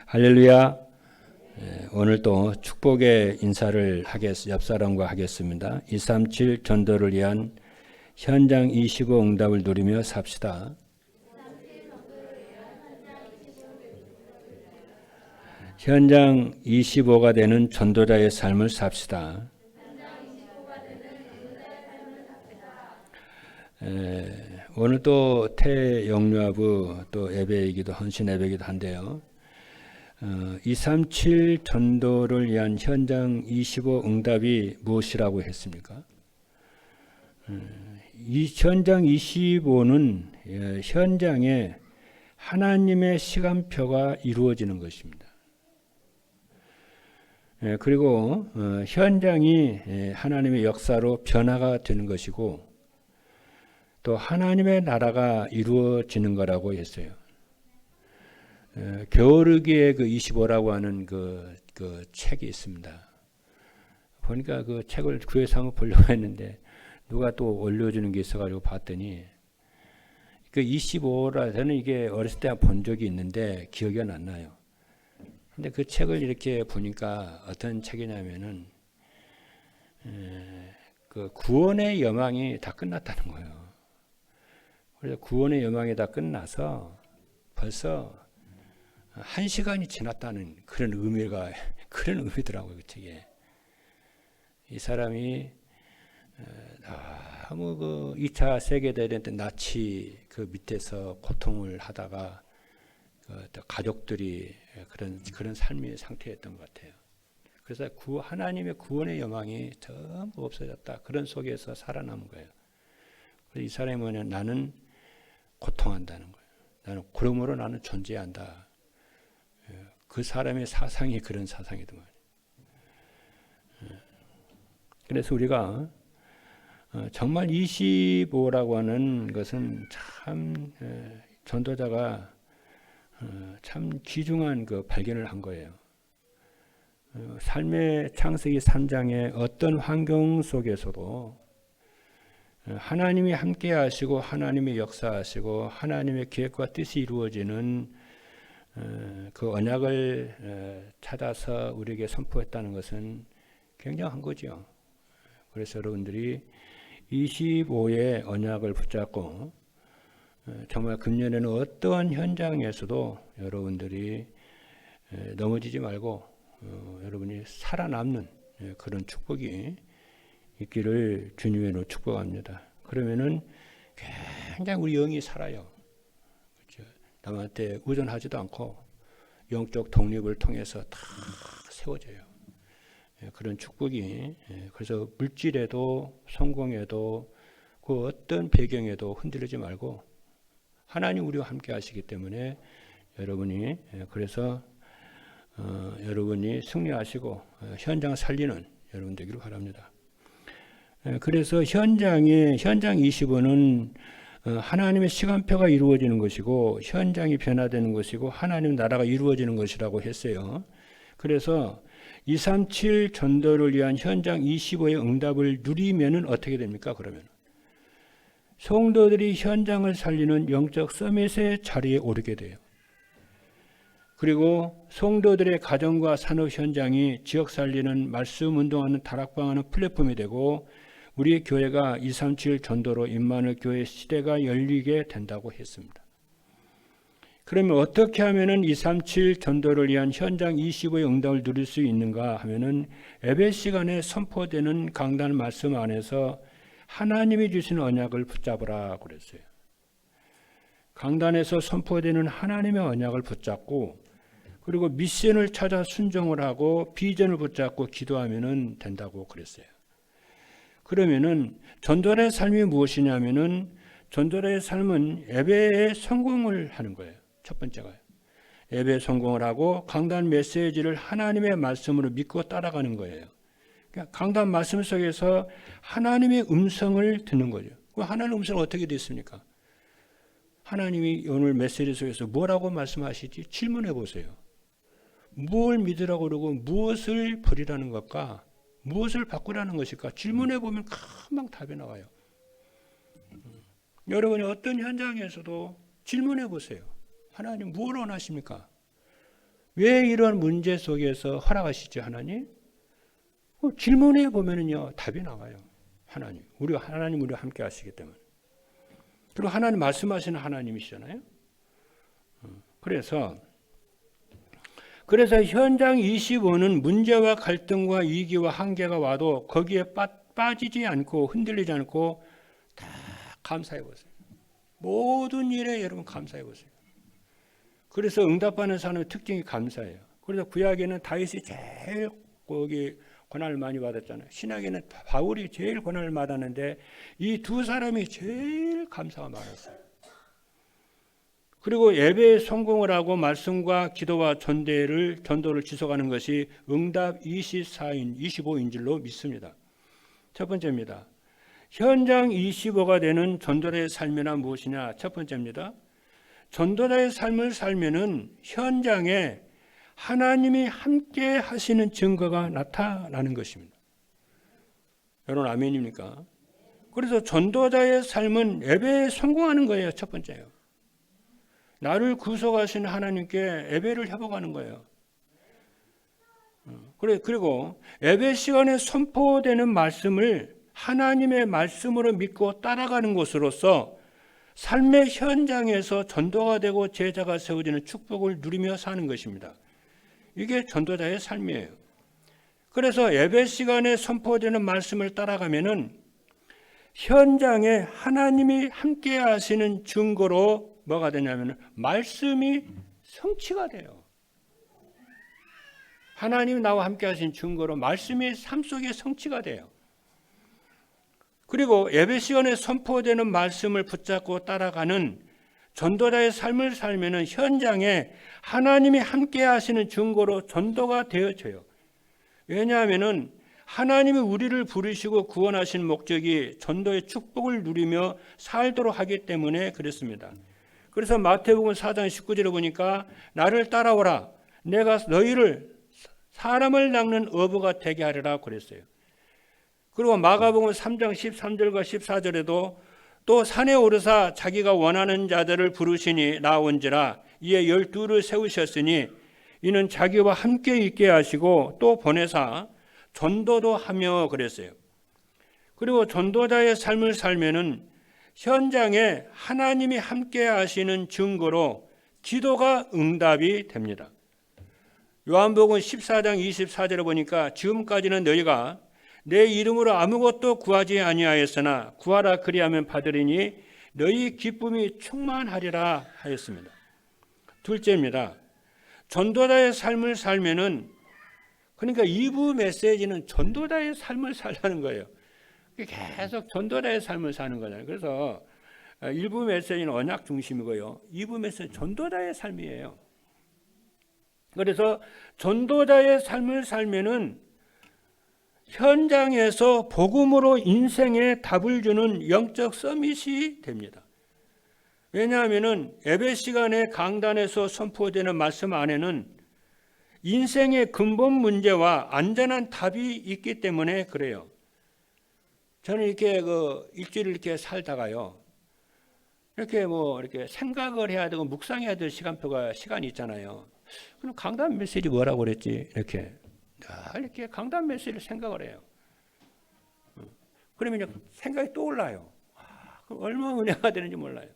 할렐루야. 오늘 또 축복의 인사를 옆 사람과 하겠습니다. 237 전도를 위한 현장 25 응답을 누리며 삽시다. 현장 25가 되는 전도자의 삶을 삽시다. 오늘 또 태영유아부 또 예배이기도 헌신 예배이기도 한데요. 237 전도를 위한 현장 25 응답이 무엇이라고 했습니까? 이 현장 25는 현장에 하나님의 시간표가 이루어지는 것입니다. 그리고 현장이 하나님의 역사로 변화가 되는 것이고 또 하나님의 나라가 이루어지는 거라고 했어요. 겨울기의 그 25라고 하는 그 책이 있습니다. 보니까 그 책을 구해서 한번 보려고 했는데 누가 또 올려주는 게 있어가지고 봤더니 그 25라 저는 이게 어렸을 때 본 적이 있는데 기억이 안 나요. 근데 그 책을 이렇게 보니까 어떤 책이냐면은 그 구원의 여망이 다 끝났다는 거예요. 그래서 구원의 여망이 다 끝나서 벌써 1시간이 지났다는 그런 의미더라고요, 그 책에. 이 사람이 너무 그 2차 세계대전 때 나치 그 밑에서 고통을 하다가 가족들이 그런 삶의 상태였던 것 같아요. 그래서 하나님의 구원의 여망이 전부 없어졌다. 그런 속에서 살아남은 거예요. 그래서 이 사람이 뭐냐, 나는 고통한다는 거예요. 그러므로 나는 존재한다. 그 사람의 사상이 그런 사상이더만. 그래서 우리가 정말 25라고 하는 것은 참 전도자가 참 귀중한 그 발견을 한 거예요. 삶의 창세기 3장의 어떤 환경 속에서도 하나님이 함께 하시고 하나님의 역사하시고 하나님의 계획과 뜻이 이루어지는 그 언약을 찾아서 우리에게 선포했다는 것은 굉장한 거죠. 그래서 여러분들이 25의 언약을 붙잡고 정말 금년에는 어떠한 현장에서도 여러분들이 넘어지지 말고 여러분이 살아남는 그런 축복이 있기를 주님의 이름으로 축복합니다. 그러면은 굉장히 우리 영이 살아요. 그렇죠? 남한테 의존하지도 않고 영적 독립을 통해서 다 세워져요. 그런 축복이, 그래서 물질에도 성공에도 그 어떤 배경에도 흔들리지 말고 하나님 우리와 함께 하시기 때문에 여러분이 그래서 여러분이 승리하시고 현장 살리는 여러분 되기를 바랍니다. 그래서 현장 25는 하나님의 시간표가 이루어지는 것이고 현장이 변화되는 것이고 하나님 나라가 이루어지는 것이라고 했어요. 그래서 237 전도를 위한 현장 25의 응답을 누리면은 어떻게 됩니까? 그러면 성도들이 현장을 살리는 영적 서밋의 자리에 오르게 돼요. 그리고 성도들의 가정과 산업 현장이 지역 살리는 말씀 운동하는 다락방하는 플랫폼이 되고 우리 교회가 237 전도로 임마누엘 교회 시대가 열리게 된다고 했습니다. 그러면 어떻게 하면은 237 전도를 위한 현장 25의 응답을 누릴 수 있는가 하면은 예배 시간에 선포되는 강단 말씀 안에서 하나님이 주신 언약을 붙잡으라 그랬어요. 강단에서 선포되는 하나님의 언약을 붙잡고 그리고 미션을 찾아 순종을 하고 비전을 붙잡고 기도하면은 된다고 그랬어요. 그러면은 전도자의 삶이 무엇이냐면은 전도자의 삶은 예배에 성공을 하는 거예요. 첫 번째가 예배에 성공을 하고 강단 메시지를 하나님의 말씀으로 믿고 따라가는 거예요. 그러니까 강단 말씀 속에서 하나님의 음성을 듣는 거죠. 그 하나님의 음성은 어떻게 됐습니까? 하나님이 오늘 메시지 속에서 뭐라고 말씀하시지? 질문해 보세요. 무엇을 믿으라고 그러고 무엇을 버리라는 것과 무엇을 바꾸라는 것일까? 질문해 보면 금방 답이 나와요. 여러분이 어떤 현장에서도 질문해 보세요. 하나님 무엇을 원하십니까? 왜 이런 문제 속에서 허락하시죠, 하나님? 질문해 보면은요, 답이 나와요. 하나님, 우리와 함께 하시기 때문에. 그리고 하나님 말씀하시는 하나님이시잖아요. 그래서 현장 25는 문제와 갈등과 위기와 한계가 와도 거기에 빠지지 않고 흔들리지 않고 다 감사해 보세요. 모든 일에 여러분 감사해 보세요. 그래서 응답하는 사람의 특징이 감사해요. 그래서 구약에는 다윗이 제일 거기 고난을 많이 받았잖아요. 신약에는 바울이 제일 고난을 받았는데 이 두 사람이 제일 감사가 많았어요. 그리고 예배에 성공을 하고 말씀과 기도와 전도를 지속하는 것이 응답 25인 줄로 믿습니다. 첫 번째입니다. 현장 25가 되는 전도자의 삶이란 무엇이냐? 첫 번째입니다. 전도자의 삶을 살면은 현장에 하나님이 함께 하시는 증거가 나타나는 것입니다. 여러분 아멘입니까? 그래서 전도자의 삶은 예배에 성공하는 거예요. 첫 번째요. 나를 구속하신 하나님께 예배를 회복하는 거예요. 그리고 예배 시간에 선포되는 말씀을 하나님의 말씀으로 믿고 따라가는 것으로서 삶의 현장에서 전도가 되고 제자가 세워지는 축복을 누리며 사는 것입니다. 이게 전도자의 삶이에요. 그래서 예배 시간에 선포되는 말씀을 따라가면은 현장에 하나님이 함께 하시는 증거로 뭐가 되냐면 말씀이 성취가 돼요. 하나님이 나와 함께 하신 증거로 말씀이 삶 속에 성취가 돼요. 그리고 예배 시간에 선포되는 말씀을 붙잡고 따라가는 전도자의 삶을 살면은 현장에 하나님이 함께 하시는 증거로 전도가 되어져요. 왜냐하면은 하나님이 우리를 부르시고 구원하신 목적이 전도의 축복을 누리며 살도록 하기 때문에 그렇습니다. 그래서 마태복음 4장 19절에 보니까 나를 따라오라 내가 너희를 사람을 낚는 어부가 되게 하리라 그랬어요. 그리고 마가복음 3장 13절과 14절에도 또 산에 오르사 자기가 원하는 자들을 부르시니 나온지라 이에 12를 세우셨으니 이는 자기와 함께 있게 하시고 또 보내사 전도도 하며 그랬어요. 그리고 전도자의 삶을 살면은 현장에 하나님이 함께 하시는 증거로 기도가 응답이 됩니다. 요한복음 14장 24절에 보니까 지금까지는 너희가 내 이름으로 아무것도 구하지 아니하였으나 구하라 그리하면 받으리니 너희 기쁨이 충만하리라 하였습니다. 둘째입니다. 전도자의 삶을 살면은 그러니까 2부 메시지는 전도자의 삶을 살라는 거예요. 계속 전도자의 삶을 사는 거잖아요. 그래서 1부 메시지는 언약 중심이고요. 2부 메시지는 전도자의 삶이에요. 그래서 전도자의 삶을 살면은 현장에서 복음으로 인생에 답을 주는 영적 서밋이 됩니다. 왜냐하면은 예배 시간에 강단에서 선포되는 말씀 안에는 인생의 근본 문제와 안전한 답이 있기 때문에 그래요. 저는 이렇게 일주일 이렇게 살다가요. 이렇게 이렇게 생각을 해야 되고 묵상해야 될 시간이 있잖아요. 그럼 강단 메시지 뭐라고 그랬지? 이렇게 강단 메시지를 생각을 해요. 그러면 생각이 떠올라요. 그럼 얼마나 은혜가 되는지 몰라요.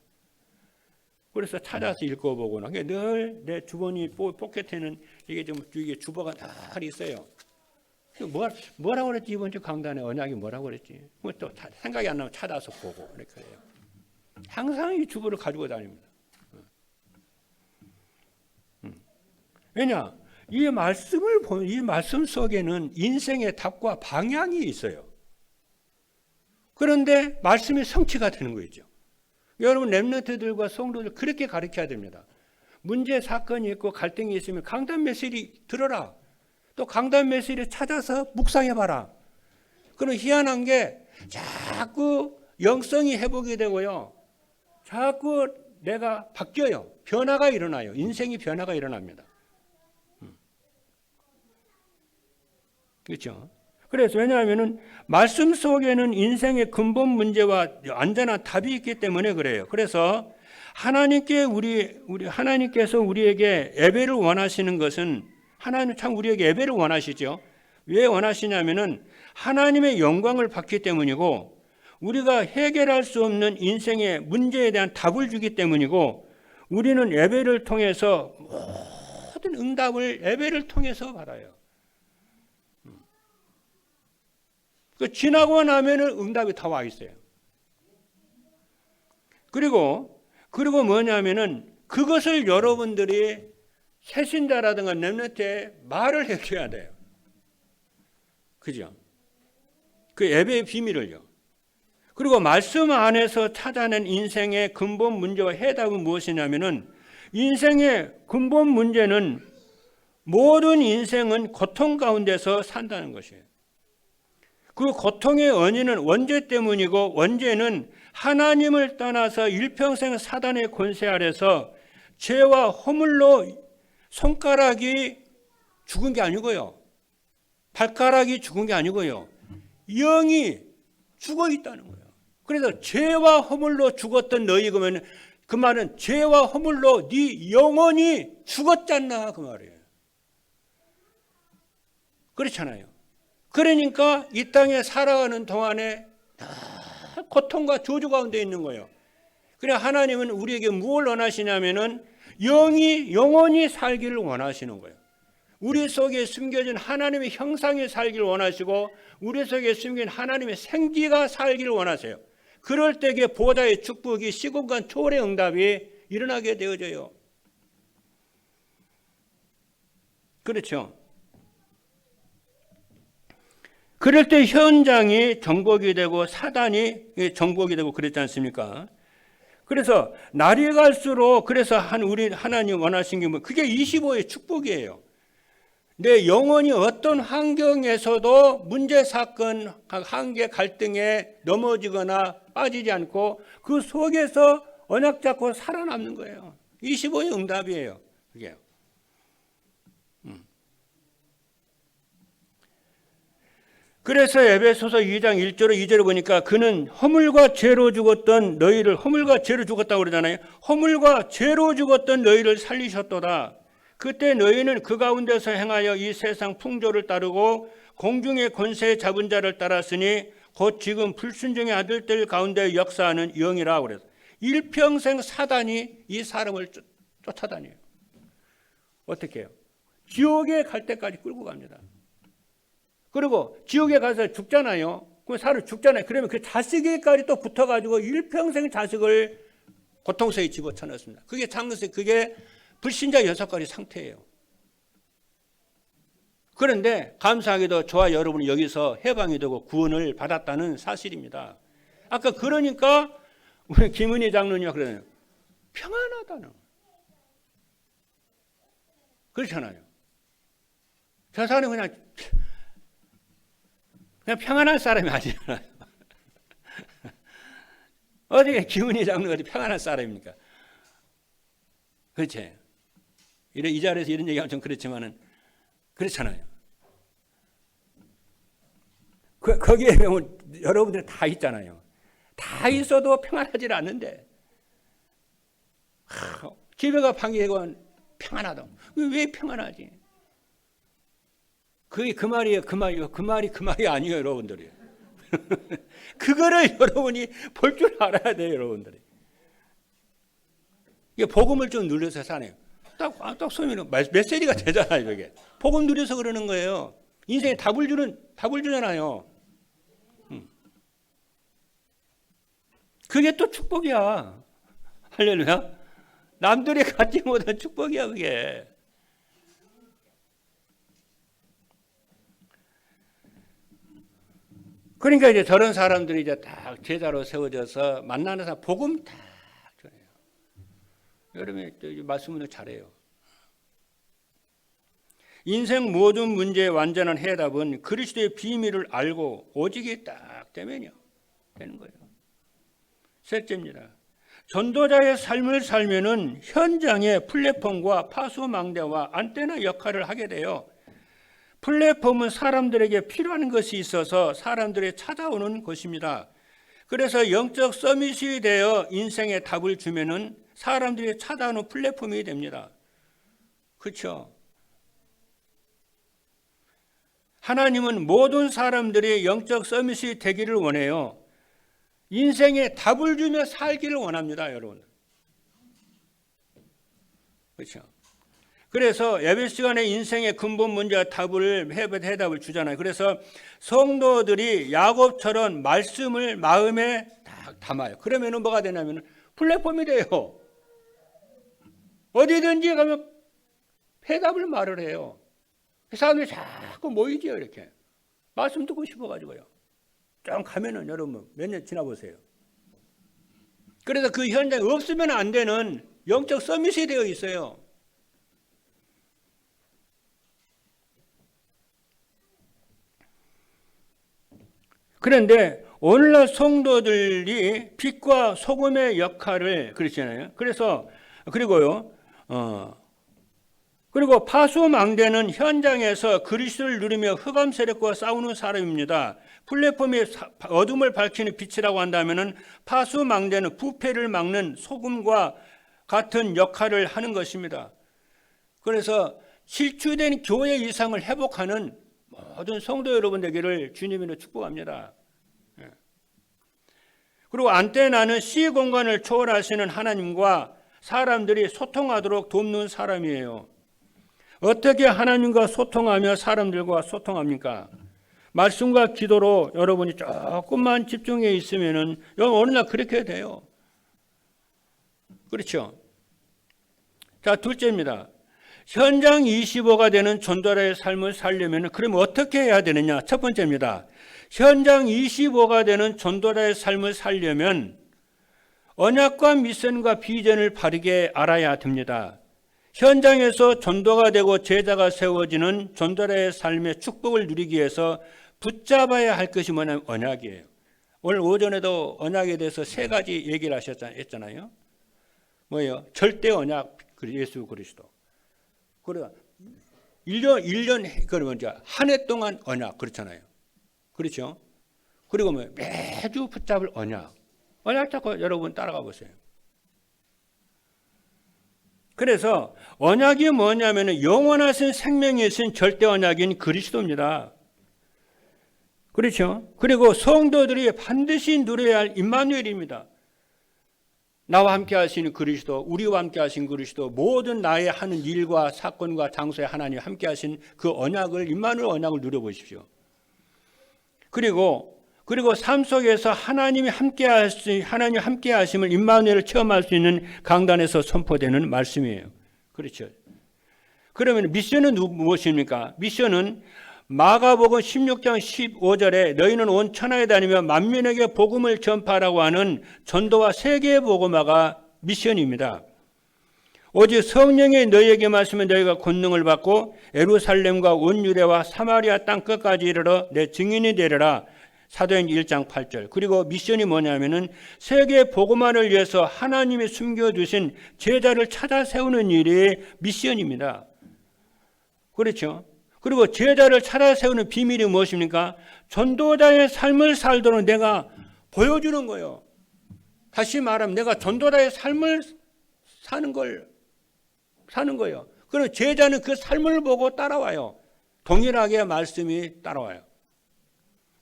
그래서 찾아서 읽어보거나 늘 내 주머니 포켓에는 이게 주보가 다 있어요. 뭐라고 그랬지? 이번 주 강단에 언약이 뭐라고 그랬지? 또 생각이 안 나면 찾아서 보고 이렇게 해요. 항상 이 주보를 가지고 다닙니다. 왜냐? 이 말씀 속에는 인생의 답과 방향이 있어요. 그런데 말씀이 성취가 되는 거죠. 여러분 렘넌트들과 성도들 그렇게 가르쳐야 됩니다. 문제 사건이 있고 갈등이 있으면 강단 메시지 들어라. 또 강단 메시지를 찾아서 묵상해봐라. 그럼 희한한 게 자꾸 영성이 회복이 되고요. 자꾸 내가 바뀌어요. 변화가 일어나요. 인생이 변화가 일어납니다. 그렇죠? 그래서 왜냐하면은 말씀 속에는 인생의 근본 문제와 안전한 답이 있기 때문에 그래요. 그래서 하나님께서 우리에게 예배를 원하시는 것은 하나님 참 우리에게 예배를 원하시죠. 왜 원하시냐면은 하나님의 영광을 받기 때문이고 우리가 해결할 수 없는 인생의 문제에 대한 답을 주기 때문이고 우리는 예배를 통해서 모든 응답을 예배를 통해서 받아요. 지나고 나면은 응답이 다 와 있어요. 그리고 뭐냐면은 그것을 여러분들이 새신자라든가 렘넌트에 말을 해줘야 돼요. 그죠? 그 예배의 비밀을요. 그리고 말씀 안에서 찾아낸 인생의 근본 문제와 해답은 무엇이냐면은 인생의 근본 문제는 모든 인생은 고통 가운데서 산다는 것이에요. 그 고통의 원인은 원죄 때문이고 원죄는 하나님을 떠나서 일평생 사단의 권세 아래서 죄와 허물로 손가락이 죽은 게 아니고요. 발가락이 죽은 게 아니고요. 영이 죽어 있다는 거예요. 그래서 죄와 허물로 죽었던 너희 그러면 그 말은 죄와 허물로 네 영혼이 죽었잖아 그 말이에요. 그렇잖아요. 그러니까 이 땅에 살아가는 동안에 고통과 저주 가운데 있는 거예요. 그래 하나님은 우리에게 무엇을 원하시냐면은 영혼이 살기를 원하시는 거예요. 우리 속에 숨겨진 하나님의 형상이 살기를 원하시고 우리 속에 숨긴 하나님의 생기가 살기를 원하세요. 그럴 때에 보좌의 축복이 시공간 초월의 응답이 일어나게 되어져요. 그렇죠. 그럴 때 현장이 정복이 되고 사단이 정복이 되고 그랬지 않습니까? 그래서 날이 갈수록 그래서 우리 하나님 원하신 게 뭐 그게 25의 축복이에요. 내 영혼이 어떤 환경에서도 문제 사건 한계 갈등에 넘어지거나 빠지지 않고 그 속에서 언약 잡고 살아남는 거예요. 25의 응답이에요. 그게. 그래서 에베소서 2장 1절로 2절을 보니까 그는 허물과 죄로 죽었던 너희를 허물과 죄로 죽었다고 그러잖아요. 허물과 죄로 죽었던 너희를 살리셨도다. 그때 너희는 그 가운데서 행하여 이 세상 풍조를 따르고 공중의 권세 잡은 자를 따랐으니 곧 지금 불순종의 아들들 가운데 역사하는 영이라 그래서 일평생 사단이 이 사람을 쫓아다녀요. 어떻게 해요? 지옥에 갈 때까지 끌고 갑니다. 그리고 지옥에 가서 죽잖아요. 그럼 사람 죽잖아요. 그러면 그 자식에게까지 또 붙어가지고 일평생 자식을 고통스레 집어쳐넣습니다. 그게 불신자 6가지 상태예요. 그런데 감사하게도 저와 여러분이 여기서 해방이 되고 구원을 받았다는 사실입니다. 아까 그러니까 우리 김은희 장로님이 그러네요. 평안하다는. 그렇잖아요. 저 사람은 그냥 평안한 사람이 아니잖아요. 어떻게 김은희 장로가 어디 평안한 사람입니까? 그렇지. 이 자리에서 이런 얘기하면 좀 그렇지만은 그렇잖아요. 거기에 보면 여러분들 다 있잖아요. 다 있어도 평안하지 않는데 집에 가 방해건 평안하다. 왜 평안하지? 그게 그 말이에요. 그 말이 아니에요, 여러분들이. 그거를 여러분이 볼 줄 알아야 돼요, 여러분들이. 이게 복음을 좀 누려서 사네요. 딱 소리는 메시지가 되잖아요, 이게. 복음 누려서 그러는 거예요. 인생에 답을 주잖아요. 그게 또 축복이야. 할렐루야. 남들이 갖지 못한 축복이야, 그게. 그러니까 이제 저런 사람들이 이제 딱 제자로 세워져서 만나는 사람 복음 딱 전해요. 여러분이 말씀을 잘해요. 인생 모든 문제의 완전한 해답은 그리스도의 비밀을 알고 오직이 딱 되면요 되는 거예요. 셋째입니다. 전도자의 삶을 살면은 현장의 플랫폼과 파수망대와 안테나 역할을 하게 돼요. 플랫폼은 사람들에게 필요한 것이 있어서 사람들이 찾아오는 것입니다. 그래서 영적 서밋이 되어 인생의 답을 주면은 사람들이 찾아오는 플랫폼이 됩니다. 그렇죠? 하나님은 모든 사람들이 영적 서밋이 되기를 원해요. 인생에 답을 주며 살기를 원합니다, 여러분. 그렇죠? 그래서 예배 시간에 인생의 근본 문제와 해답을 주잖아요. 그래서 성도들이 야곱처럼 말씀을 마음에 딱 담아요. 그러면은 뭐가 되냐면 플랫폼이 돼요. 어디든지 가면 해답을 말을 해요. 사람들이 자꾸 모이죠, 이렇게. 말씀 듣고 싶어가지고요. 좀 가면은 여러분 몇 년 지나보세요. 그래서 그 현장에 없으면 안 되는 영적 서밋이 되어 있어요. 그런데 오늘날 성도들이 빛과 소금의 역할을 그렇잖아요. 그래서 그리고 파수망대는 현장에서 그리스도를 누리며 흑암 세력과 싸우는 사람입니다. 플랫폼이 어둠을 밝히는 빛이라고 한다면은 파수망대는 부패를 막는 소금과 같은 역할을 하는 것입니다. 그래서 실추된 교회 이상을 회복하는 모든 성도 여러분 되기를 주님으로 축복합니다. 그리고 안테나는 시 공간을 초월하시는 하나님과 사람들이 소통하도록 돕는 사람이에요. 어떻게 하나님과 소통하며 사람들과 소통합니까? 말씀과 기도로 여러분이 조금만 집중해 있으면은 어느 날 그렇게 돼요. 그렇죠? 자, 둘째입니다. 현장 25가 되는 전도자의 삶을 살려면 그러면 어떻게 해야 되느냐? 첫 번째입니다. 현장 25가 되는 전도자의 삶을 살려면 언약과 미션과 비전을 바르게 알아야 됩니다. 현장에서 전도가 되고 제자가 세워지는 전도자의 삶의 축복을 누리기 위해서 붙잡아야 할 것이 뭐냐면 언약이에요. 오늘 오전에도 언약에 대해서 세 가지 얘기를 했잖아요. 뭐예요? 절대 언약, 예수 그리스도. 그러니까 1년 그러면 이제 한 해 동안 언약 그렇잖아요. 그렇죠? 그리고 뭐 매주 붙잡을 언약. 언약 잡고 여러분 따라가 보세요. 그래서 언약이 뭐냐면 영원하신 생명이신 절대 언약인 그리스도입니다. 그렇죠? 그리고 성도들이 반드시 누려야 할 임마누엘입니다. 나와 함께 하시는 그리스도, 우리와 함께 하신 그리스도, 모든 나의 하는 일과 사건과 장소에 하나님 함께 하신 그 언약을, 임마누엘 언약을 누려보십시오. 그리고 삶 속에서 하나님 함께 하심을 임마누엘을 체험할 수 있는 강단에서 선포되는 말씀이에요. 그렇죠. 그러면 미션은 무엇입니까? 미션은 마가복음 16장 15절에 너희는 온 천하에 다니며 만민에게 복음을 전파하라고 하는 전도와 세계 복음화가 미션입니다. 오직 성령이 너희에게 말씀에 너희가 권능을 받고 예루살렘과 온 유대와 사마리아 땅 끝까지 이르러 내 증인이 되리라. 사도행전 1장 8절. 그리고 미션이 뭐냐면은 세계 복음화를 위해서 하나님이 숨겨두신 제자를 찾아 세우는 일이 미션입니다. 그렇죠? 그리고 제자를 찾아 세우는 비밀이 무엇입니까? 전도자의 삶을 살도록 내가 보여주는 거예요. 다시 말하면 내가 전도자의 삶을 사는 거예요. 그럼 제자는 그 삶을 보고 따라와요. 동일하게 말씀이 따라와요.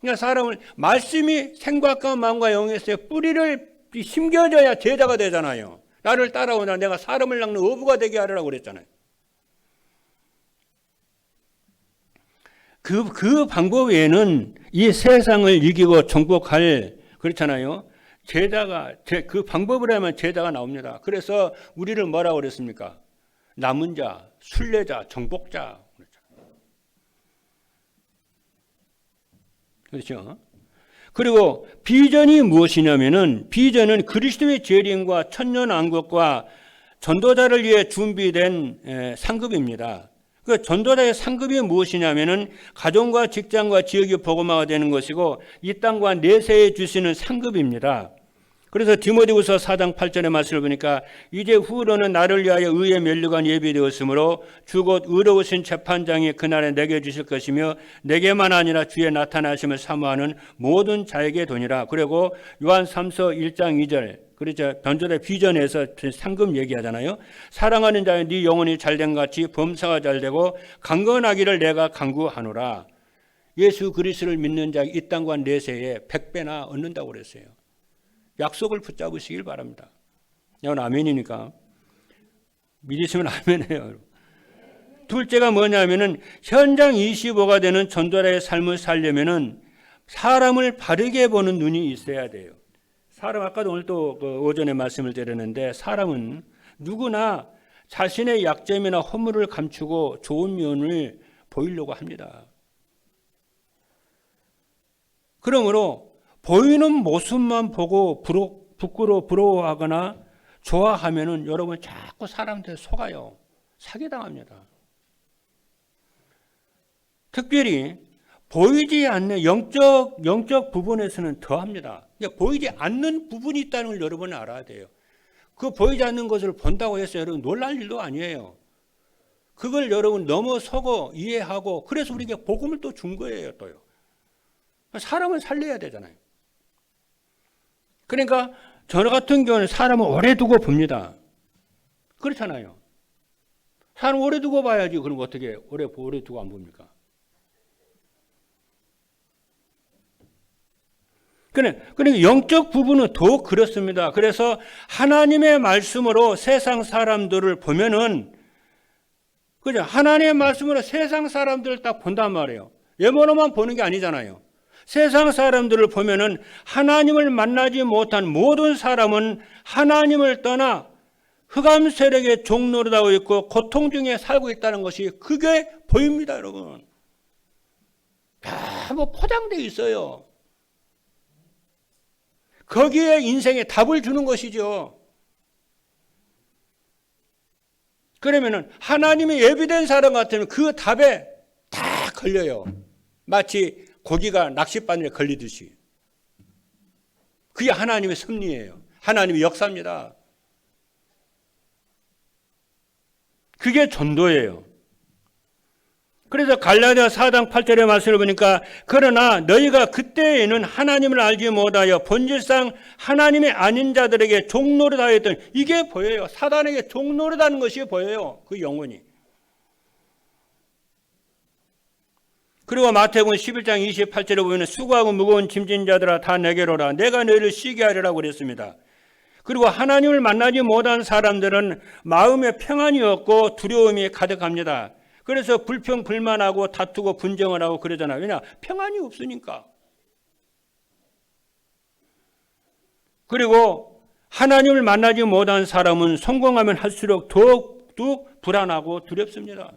그러니까 사람을 말씀이 생각과 마음과 영에서 뿌리를 심겨져야 제자가 되잖아요. 나를 따라오나 내가 사람을 낚는 어부가 되게 하라고 그랬잖아요. 그 방법 외에는 이 세상을 이기고 정복할 그렇잖아요. 그 방법을 하면 제자가 나옵니다. 그래서 우리를 뭐라고 그랬습니까? 남은 자, 순례자, 정복자. 그렇죠? 그리고 비전이 무엇이냐면은 비전은 그리스도의 재림과 천년왕국과 전도자를 위해 준비된 상급입니다. 그 전도자의 상급이 무엇이냐면은 가정과 직장과 지역이 복음화가 되는 것이고 이 땅과 내세에 주시는 상급입니다. 그래서 디모데후서 4장 8절의 말씀을 보니까 이제 후로는 나를 위하여 의의 면류관 예비되었으므로 주 곧 의로우신 재판장이 그날에 내게 주실 것이며 내게만 아니라 주의 나타나심을 사모하는 모든 자에게 도니라. 그리고 요한 3서 1장 2절 그렇죠. 변절의 비전에서 상금 얘기하잖아요. 사랑하는 자여 네 영혼이 잘된 같이 범사가 잘되고 강건하기를 내가 간구하노라. 예수 그리스도를 믿는 자 이 땅과 내세에 100배나 얻는다고 그랬어요. 약속을 붙잡으시길 바랍니다. 이건 아멘이니까 믿으시면 아멘해요. 둘째가 뭐냐면은 현장 25가 되는 전도자의 삶을 살려면은 사람을 바르게 보는 눈이 있어야 돼요. 사람 아까도 오늘 또 오전에 말씀을 드렸는데 사람은 누구나 자신의 약점이나 허물을 감추고 좋은 면을 보이려고 합니다. 그러므로 보이는 모습만 보고 부끄러워하거나 좋아하면은 여러분 자꾸 사람들 속아요. 사기당합니다. 특별히 보이지 않는 영적 부분에서는 더합니다. 보이지 않는 부분이 있다는 걸 여러분은 알아야 돼요. 그 보이지 않는 것을 본다고 해서 여러분 놀랄 일도 아니에요. 그걸 여러분 넘어서고 이해하고 그래서 우리에게 복음을 또 준 거예요. 또요. 사람은 살려야 되잖아요. 그러니까 저 같은 경우는 사람을 오래 두고 봅니다. 그렇잖아요. 사람 오래 두고 봐야지. 그럼 어떻게 오래 두고 안 봅니까? 그러니까 영적 부분은 더 그렇습니다. 그래서 하나님의 말씀으로 세상 사람들을 보면은 그죠? 하나님의 말씀으로 세상 사람들을 딱 본단 말이에요. 외모로만 보는 게 아니잖아요. 세상 사람들을 보면은 하나님을 만나지 못한 모든 사람은 하나님을 떠나 흑암 세력의 종노릇하고 있고 고통 중에 살고 있다는 것이 그게 보입니다, 여러분. 다 뭐 포장되어 있어요. 거기에 인생에 답을 주는 것이죠. 그러면은 하나님이 예비된 사람 같으면 그 답에 다 걸려요. 마치 고기가 낚싯바늘에 걸리듯이. 그게 하나님의 섭리예요. 하나님의 역사입니다. 그게 전도예요. 그래서 갈라디아 4장 8절의 말씀을 보니까 그러나 너희가 그때에는 하나님을 알지 못하여 본질상 하나님의 아닌 자들에게 종노릇하였던 이게 보여요. 사단에게 종노릇하는 것이 보여요. 그 영혼이. 그리고 마태복음 11장 28절에 보면 수고하고 무거운 짐진 자들아 다 내게로 오라. 내가 너희를 쉬게 하리라고 그랬습니다. 그리고 하나님을 만나지 못한 사람들은 마음에 평안이 없고 두려움이 가득합니다. 그래서 불평, 불만하고 다투고 분쟁을 하고 그러잖아요. 왜냐? 평안이 없으니까. 그리고 하나님을 만나지 못한 사람은 성공하면 할수록 더욱 불안하고 두렵습니다.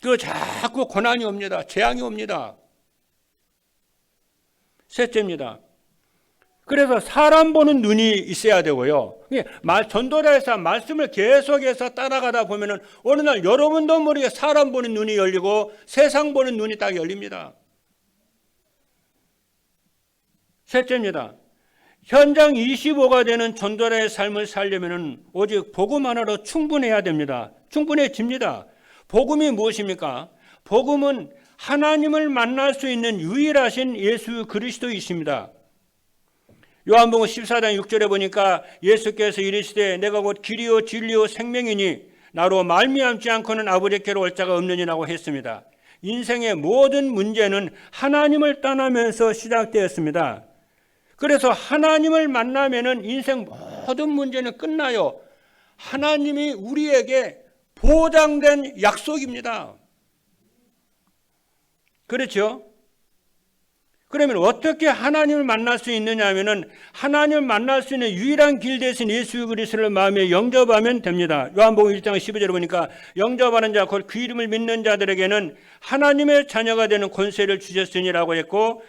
그리고 자꾸 고난이 옵니다. 재앙이 옵니다. 셋째입니다. 그래서 사람 보는 눈이 있어야 되고요. 전도자에서 말씀을 계속해서 따라가다 보면은 어느 날 여러분도 모르게 사람 보는 눈이 열리고 세상 보는 눈이 딱 열립니다. 셋째입니다. 현장 25가 되는 전도자의 삶을 살려면은 오직 복음 하나로 충분해야 됩니다. 충분해집니다. 복음이 무엇입니까? 복음은 하나님을 만날 수 있는 유일하신 예수 그리스도이십니다. 요한복음 14장 6절에 보니까 예수께서 이르시되 내가 곧 길이요 진리요 생명이니 나로 말미암지 않고는 아버지께로 올 자가 없느니라고 했습니다. 인생의 모든 문제는 하나님을 떠나면서 시작되었습니다. 그래서 하나님을 만나면은 인생 모든 문제는 끝나요. 하나님이 우리에게 보장된 약속입니다. 그렇죠? 그러면 어떻게 하나님을 만날 수 있느냐 하면은 하나님을 만날 수 있는 유일한 길 대신 예수 그리스도를 마음에 영접하면 됩니다. 요한복음 1장 15절에 보니까 영접하는 자 곧 그 이름을 믿는 자들에게는 하나님의 자녀가 되는 권세를 주셨으니라고 했고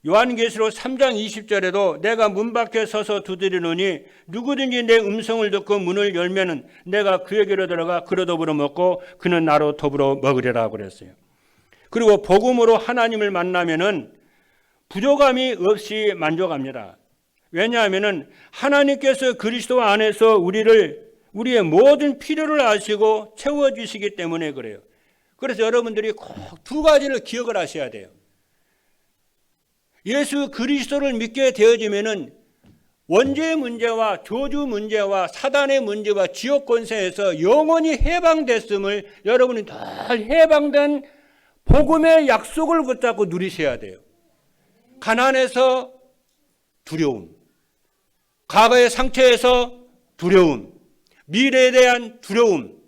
요한계시록 3장 20절에도 내가 문 밖에 서서 두드리노니 누구든지 내 음성을 듣고 문을 열면은 내가 그에게로 들어가 그로 더불어 먹고 그는 나로 더불어 먹으리라고 그랬어요. 그리고 복음으로 하나님을 만나면은 부족함이 없이 만족합니다. 왜냐하면 하나님께서 그리스도 안에서 우리의 모든 필요를 아시고 채워주시기 때문에 그래요. 그래서 여러분들이 꼭 두 가지를 기억을 하셔야 돼요. 예수 그리스도를 믿게 되어지면은 원죄의 문제와 저주 문제와 사단의 문제와 지옥 권세에서 영원히 해방됐음을 여러분이 늘 해방된 복음의 약속을 붙잡고 누리셔야 돼요. 가난에서 두려움, 과거의 상처에서 두려움, 미래에 대한 두려움,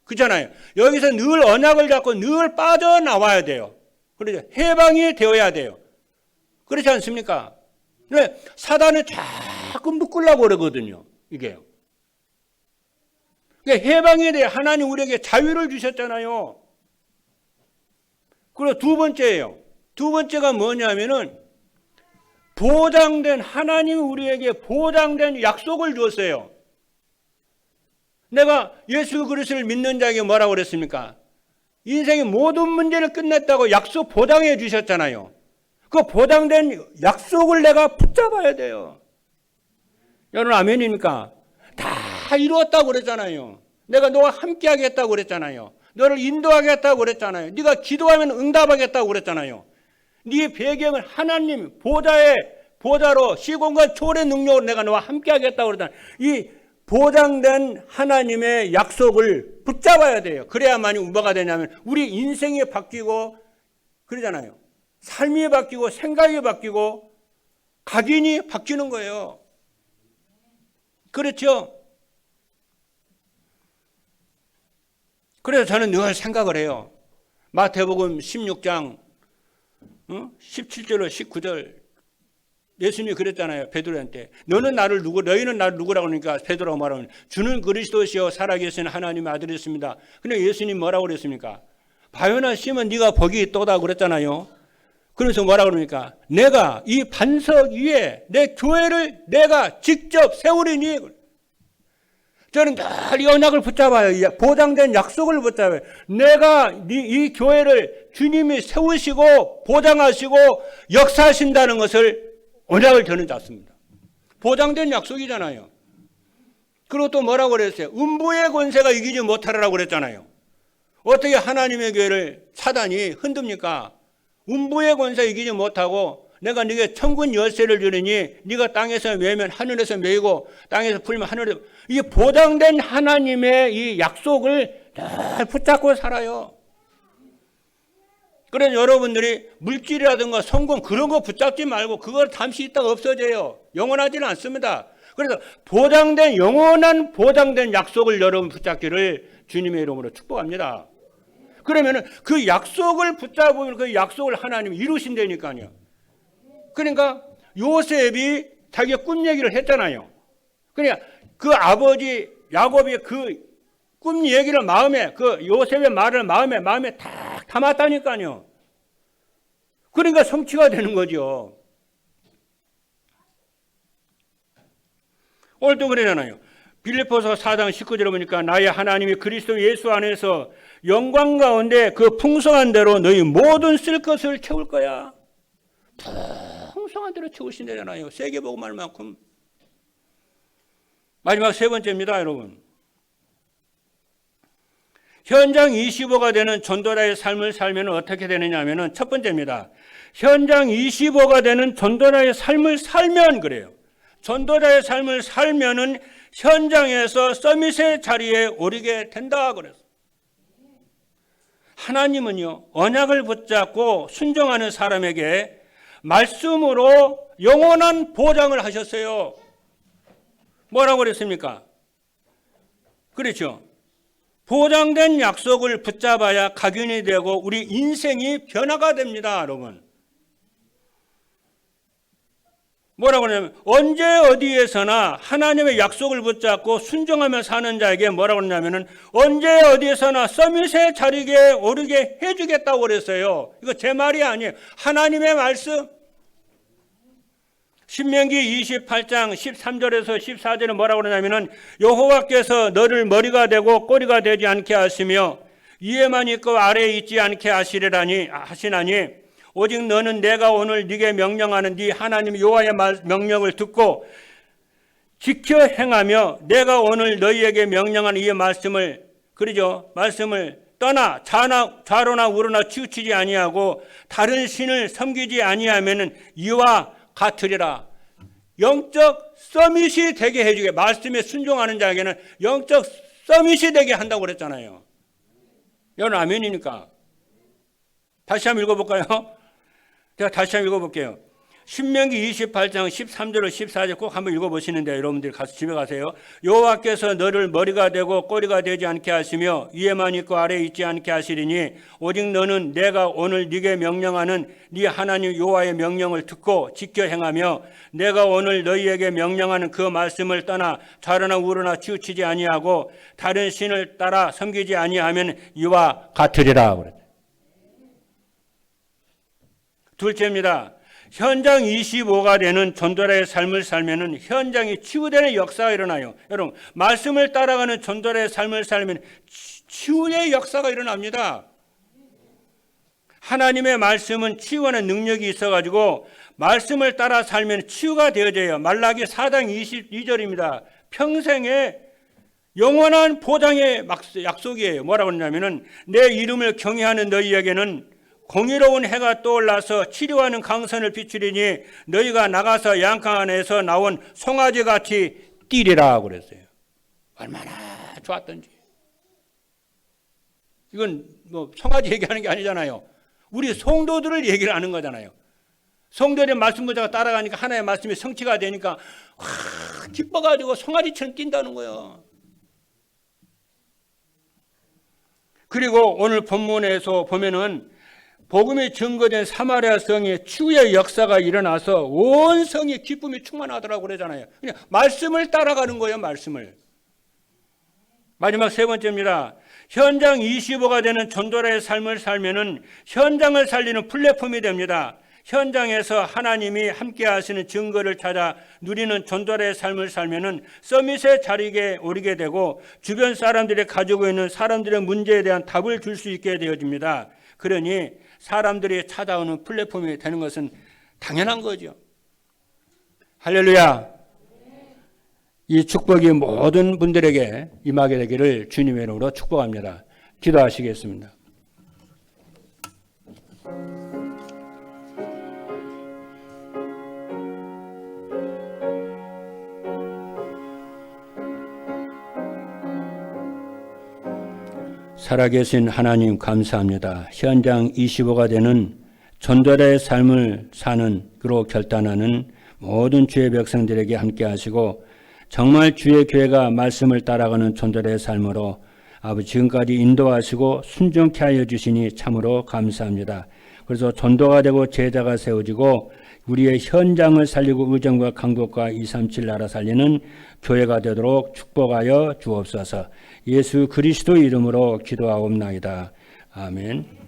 그렇잖아요. 여기서 늘 언약을 잡고 늘 빠져나와야 돼요. 그렇죠. 해방이 되어야 돼요. 그렇지 않습니까? 왜? 사단은 자꾸 묶으려고 그러거든요. 이게요. 그러니까 해방에 대해 하나님 우리에게 자유를 주셨잖아요. 그리고 두 번째예요. 두 번째가 뭐냐면은 보장된, 하나님이 우리에게 보장된 약속을 주었어요. 내가 예수 그리스도를 믿는 자에게 뭐라고 그랬습니까? 인생의 모든 문제를 끝냈다고 약속 보장해 주셨잖아요. 그 보장된 약속을 내가 붙잡아야 돼요. 여러분 아멘입니까? 다 이루었다고 그랬잖아요. 내가 너와 함께 하겠다고 그랬잖아요. 너를 인도하겠다고 그랬잖아요. 네가 기도하면 응답하겠다고 그랬잖아요. 네 배경을 하나님 보좌로 시공간 초월의 능력으로 내가 너와 함께 하겠다고 그랬잖아요. 이 보장된 하나님의 약속을 붙잡아야 돼요. 그래야만이 뭐가 되냐면 우리 인생이 바뀌고 그러잖아요. 삶이 바뀌고 생각이 바뀌고 각인이 바뀌는 거예요. 그렇죠? 그래서 저는 늘 생각을 해요. 마태복음 16장 17절로 19절 예수님이 그랬잖아요. 베드로한테 너희는 나를 누구라고 하니까 베드로가 말하면 주는 그리스도시요 살아계신 하나님의 아들이었습니다. 근데 예수님 뭐라고 그랬습니까? 바요나 시몬 네가 복이 있도다 그랬잖아요. 그래서 뭐라고 그러니까 내가 이 반석 위에 내 교회를 내가 직접 세우리니 저는 늘 이 언약을 붙잡아요. 보장된 약속을 붙잡아요. 내가 이 교회를 주님이 세우시고 보장하시고 역사하신다는 것을 언약을 저는 잡습니다. 보장된 약속이잖아요. 그리고 또 뭐라고 그랬어요? 음부의 권세가 이기지 못하라고 그랬잖아요. 어떻게 하나님의 교회를 사단이 흔듭니까? 음부의 권세 이기지 못하고 내가 네게 천군 열쇠를 주리니 네가 땅에서 매면 하늘에서 매이고 땅에서 풀면 하늘에서 이 보장된 하나님의 이 약속을 늘 붙잡고 살아요. 그래서 여러분들이 물질이라든가 성공 그런 거 붙잡지 말고 그걸 잠시 있다가 없어져요. 영원하지는 않습니다. 그래서 영원한 보장된 약속을 여러분 붙잡기를 주님의 이름으로 축복합니다. 그러면은 그 약속을 붙잡으면 그 약속을 하나님이 이루신다니까요. 그러니까 요셉이 자기가 꿈 얘기를 했잖아요. 그러니까 그 아버지 야곱이 그 꿈 얘기를 마음에 그 요셉의 말을 마음에 딱 담았다니까요. 그러니까 성취가 되는 거죠. 오늘도 그러잖아요. 빌립보서 4장 19절에 보니까 나의 하나님이 그리스도 예수 안에서 영광 가운데 그 풍성한 대로 너희 모든 쓸 것을 채울 거야. 풍성한 대로 채우신다잖아요. 세계복음할 만큼. 마지막 세 번째입니다, 여러분. 현장 25가 되는 전도자의 삶을 살면 어떻게 되느냐 하면 첫 번째입니다. 현장 25가 되는 전도자의 삶을 살면 그래요. 전도자의 삶을 살면은 현장에서 서밋의 자리에 오르게 된다 그랬어요. 하나님은요, 언약을 붙잡고 순종하는 사람에게 말씀으로 영원한 보장을 하셨어요. 뭐라고 그랬습니까? 그렇죠. 보장된 약속을 붙잡아야 각인이 되고 우리 인생이 변화가 됩니다, 여러분. 뭐라고 하냐면 언제 어디에서나 하나님의 약속을 붙잡고 순종하며 사는 자에게 뭐라고 하냐면은 언제 어디에서나 서밋의 자리에 오르게 해주겠다고 그랬어요. 이거 제 말이 아니에요. 하나님의 말씀. 신명기 28장 13절에서 14절에 뭐라고 그러냐면은 여호와께서 너를 머리가 되고 꼬리가 되지 않게 하시며 위에만 있고 아래에 있지 않게 하시나니 오직 너는 내가 오늘 네게 명령하는 네 하나님 여호와의 명령을 듣고 지켜 행하며 내가 오늘 너희에게 명령하는 이 말씀을 그러죠. 말씀을 떠나 좌로나 우로나 치우치지 아니하고 다른 신을 섬기지 아니하면은 이와 같으리라. 영적 서밋이 되게 해주게, 말씀에 순종하는 자에게는 영적 서밋이 되게 한다고 그랬잖아요. 여러분 아멘이니까. 다시 한번 읽어볼까요? 제가 다시 한번 읽어볼게요. 신명기 28장 13절로 14절 꼭 한번 읽어보시는데 여러분들이 가서 집에 가세요. 여호와께서 너를 머리가 되고 꼬리가 되지 않게 하시며 위에만 있고 아래에 있지 않게 하시리니 오직 너는 내가 오늘 네게 명령하는 네 하나님 여호와의 명령을 듣고 지켜 행하며 내가 오늘 너희에게 명령하는 그 말씀을 떠나 좌로나 우로나 치우치지 아니하고 다른 신을 따라 섬기지 아니하면 이와 같으리라 그랬어요. 둘째입니다. 현장 25가 되는 전도자의 삶을 살면은 현장이 치유되는 역사가 일어나요. 여러분, 말씀을 따라가는 전도자의 삶을 살면 치유의 역사가 일어납니다. 하나님의 말씀은 치유하는 능력이 있어가지고 말씀을 따라 살면 치유가 되어져요. 말라기 4장 22절입니다. 평생의 영원한 보장의 약속이에요. 뭐라고 하냐면은 내 이름을 경외하는 너희에게는 공의로운 해가 떠올라서 치료하는 강선을 비추리니 너희가 나가서 양강 안에서 나온 송아지같이 뛰리라 그랬어요. 얼마나 좋았던지. 이건 뭐 송아지 얘기하는 게 아니잖아요. 우리 성도들을 얘기를 하는 거잖아요. 성도들의 말씀 보자가 따라가니까 하나의 말씀이 성취가 되니까 기뻐가지고 송아지처럼 뛴다는 거예요. 그리고 오늘 본문에서 보면은 복음이 증거된 사마리아 성에 치유의 역사가 일어나서 온 성이 기쁨이 충만하더라고 그러잖아요. 그냥 말씀을 따라가는 거예요. 말씀을. 마지막 세 번째입니다. 현장 25가 되는 전도자의 삶을 살면은 현장을 살리는 플랫폼이 됩니다. 현장에서 하나님이 함께 하시는 증거를 찾아 누리는 전도자의 삶을 살면은 서밋의 자리에 오르게 되고 주변 사람들이 가지고 있는 사람들의 문제에 대한 답을 줄 수 있게 되어집니다. 그러니 사람들이 찾아오는 플랫폼이 되는 것은 당연한 거죠. 할렐루야. 이 축복이 모든 분들에게 임하게 되기를 주님의 이름으로 축복합니다. 기도하시겠습니다. 살아계신 하나님 감사합니다. 현장 25가 되는 전도자의 삶을 사는 그로 결단하는 모든 주의 백성들에게 함께 하시고 정말 주의 교회가 말씀을 따라가는 전도자의 삶으로 아버지 지금까지 인도하시고 순종케 하여 주시니 참으로 감사합니다. 그래서 전도가 되고 제자가 세워지고 우리의 현장을 살리고 의정과 강독과 237 나라 살리는 교회가 되도록 축복하여 주옵소서. 예수 그리스도 이름으로 기도하옵나이다. 아멘.